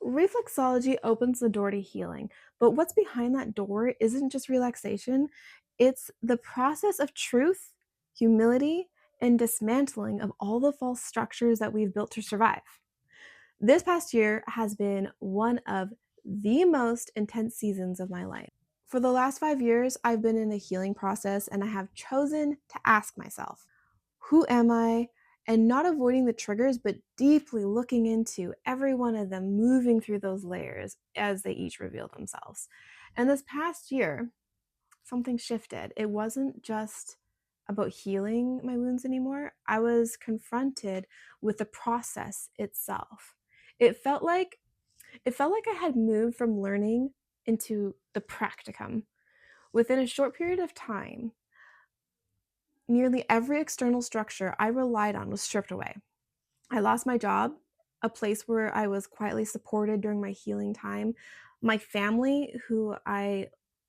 Reflexology opens the door to healing, but what's behind that door isn't just relaxation, it's the process of truth, humility, and dismantling of all the false structures that we've built to survive. This past year has been one of the most intense seasons of my life. For the last 5 years, I've been in a healing process and I have chosen to ask myself, who am I? And not avoiding the triggers, but deeply looking into every one of them, moving through those layers as they each reveal themselves. And this past year, something shifted. It wasn't just about healing my wounds anymore. I was confronted with the process itself. It felt like I had moved from learning into the practicum. Within a short period of time, nearly every external structure I relied on was stripped away. I lost my job, a place where I was quietly supported during my healing time. My family, who I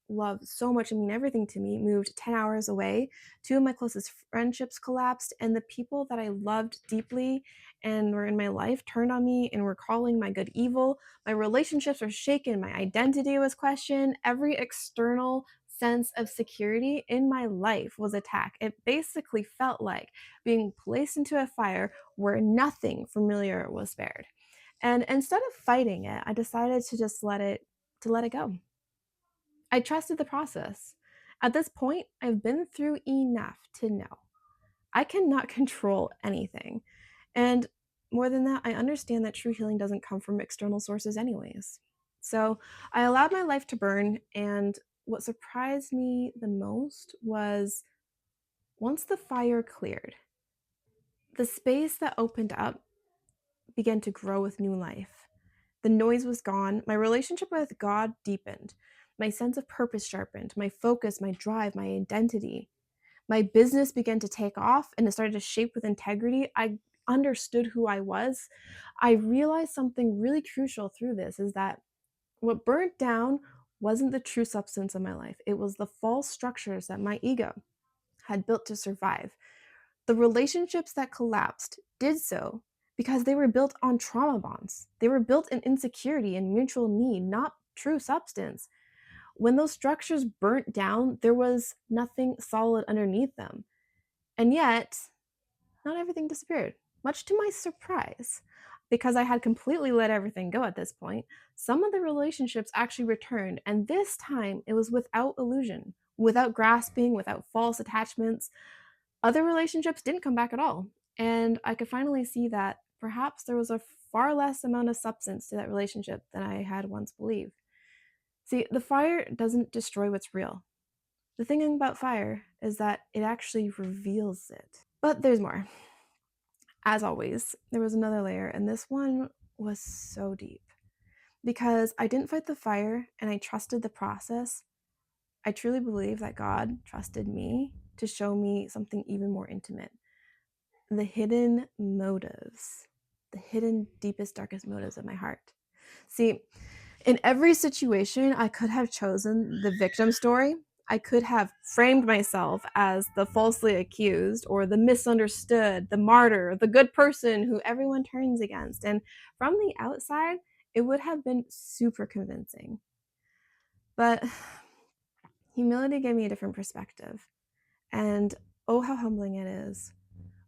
love so much and mean everything to me, moved 10 hours away. Two of my closest friendships collapsed, and the people that I loved deeply and were in my life turned on me and were calling my good evil. My relationships were shaken, my identity was questioned, every external sense of security in my life was attacked. It basically felt like being placed into a fire where nothing familiar was spared. And instead of fighting it, I decided to just let it go. I trusted the process. At this point, I've been through enough to know I cannot control anything. And more than that, I understand that true healing doesn't come from external sources anyways. So, I allowed my life to burn, and what surprised me the most was once the fire cleared, the space that opened up began to grow with new life. The noise was gone. My relationship with God deepened. My sense of purpose sharpened. My focus, my drive, my identity. My business began to take off and it started to shape with integrity. I understood who I was. I realized something really crucial through this is that what burnt down wasn't the true substance of my life. It was the false structures that my ego had built to survive. The relationships that collapsed did so because they were built on trauma bonds. They were built in insecurity and mutual need, not true substance. When those structures burnt down, there was nothing solid underneath them. And yet, not everything disappeared, much to my surprise. Because I had completely let everything go at this point, some of the relationships actually returned, and this time it was without illusion, without grasping, without false attachments. Other relationships didn't come back at all. And I could finally see that perhaps there was a far less amount of substance to that relationship than I had once believed. See, the fire doesn't destroy what's real. The thing about fire is that it actually reveals it. But there's more. As always, there was another layer, and this one was so deep. Because I didn't fight the fire and I trusted the process, I truly believe that God trusted me to show me something even more intimate. The hidden motives, the hidden, deepest, darkest motives of my heart. See, in every situation, I could have chosen the victim story. I could have framed myself as the falsely accused or the misunderstood, the martyr, the good person who everyone turns against. And from the outside, it would have been super convincing. But humility gave me a different perspective. And oh, how humbling it is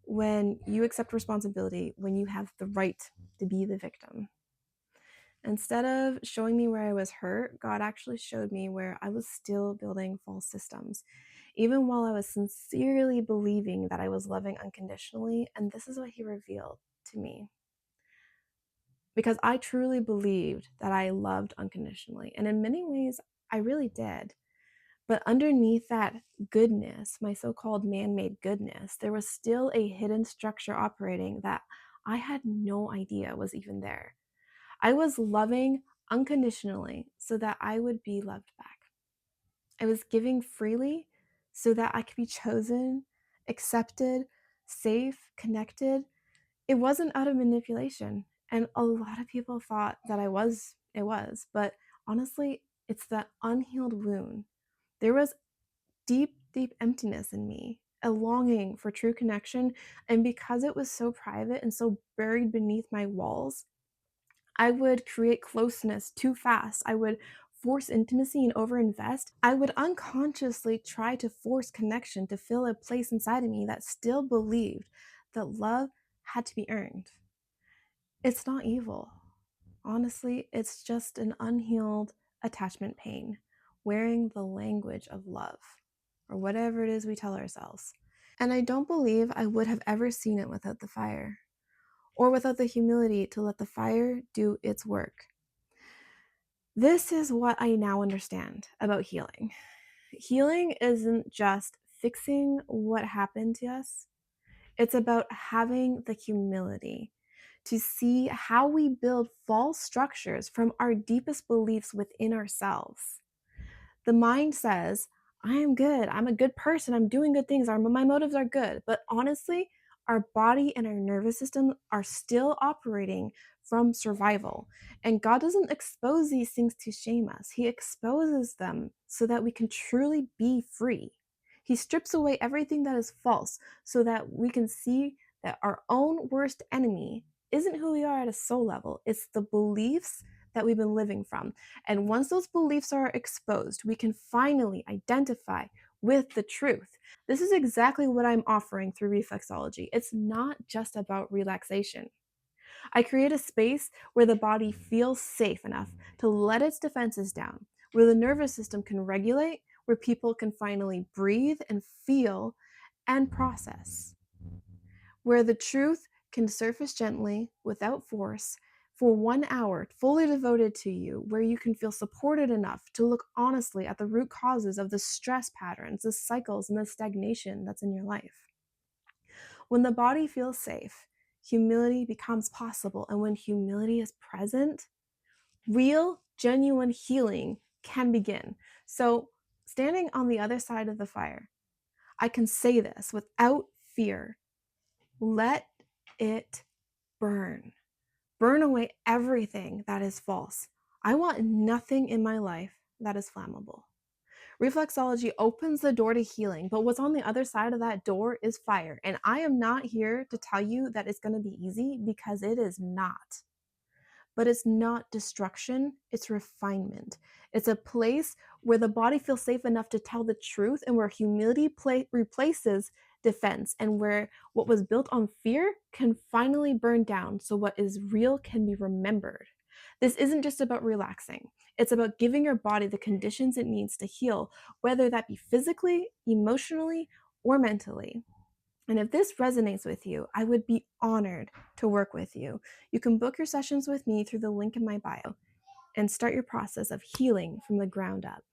when you accept responsibility, when you have the right to be the victim. Instead of showing me where I was hurt, God actually showed me where I was still building false systems, even while I was sincerely believing that I was loving unconditionally. And this is what He revealed to me. Because I truly believed that I loved unconditionally. And in many ways, I really did. But underneath that goodness, my so called man made goodness, there was still a hidden structure operating that I had no idea was even there. I was loving unconditionally so that I would be loved back. I was giving freely so that I could be chosen, accepted, safe, connected. It wasn't out of manipulation. And a lot of people thought that it was. But honestly, it's that unhealed wound. There was deep, deep emptiness in me, a longing for true connection. And because it was so private and so buried beneath my walls, I would create closeness too fast. I would force intimacy and overinvest. I would unconsciously try to force connection to fill a place inside of me that still believed that love had to be earned. It's not evil. Honestly, it's just an unhealed attachment pain, wearing the language of love, or whatever it is we tell ourselves. And I don't believe I would have ever seen it without the fire, or without the humility to let the fire do its work. This is what I now understand about healing. Healing isn't just fixing what happened to us, it's about having the humility to see how we build false structures from our deepest beliefs within ourselves. The mind says, I am good. I'm a good person. I'm doing good things. My motives are good. But honestly, our body and our nervous system are still operating from survival. And God doesn't expose these things to shame us, He exposes them so that we can truly be free. He strips away everything that is false so that we can see that our own worst enemy isn't who we are at a soul level, it's the beliefs that we've been living from. And once those beliefs are exposed, we can finally identify with the truth. This is exactly what I'm offering through reflexology. It's not just about relaxation. I create a space where the body feels safe enough to let its defenses down, where the nervous system can regulate, where people can finally breathe and feel and process, where the truth can surface gently without force for 1 hour fully devoted to you, where you can feel supported enough to look honestly at the root causes of the stress patterns, the cycles, and the stagnation that's in your life. When the body feels safe, humility becomes possible. And when humility is present, real, genuine healing can begin. So, standing on the other side of the fire, I can say this without fear: let it burn. Burn away everything that is false. I want nothing in my life that is flammable. Reflexology opens the door to healing, but what's on the other side of that door is fire. And I am not here to tell you that it's going to be easy, because it is not. But it's not destruction, it's refinement. It's a place where the body feels safe enough to tell the truth, and where humility replaces defense, and where what was built on fear can finally burn down so what is real can be remembered. This isn't just about relaxing. It's about giving your body the conditions it needs to heal, whether that be physically, emotionally, or mentally. And if this resonates with you, I would be honored to work with you. You can book your sessions with me through the link in my bio and start your process of healing from the ground up.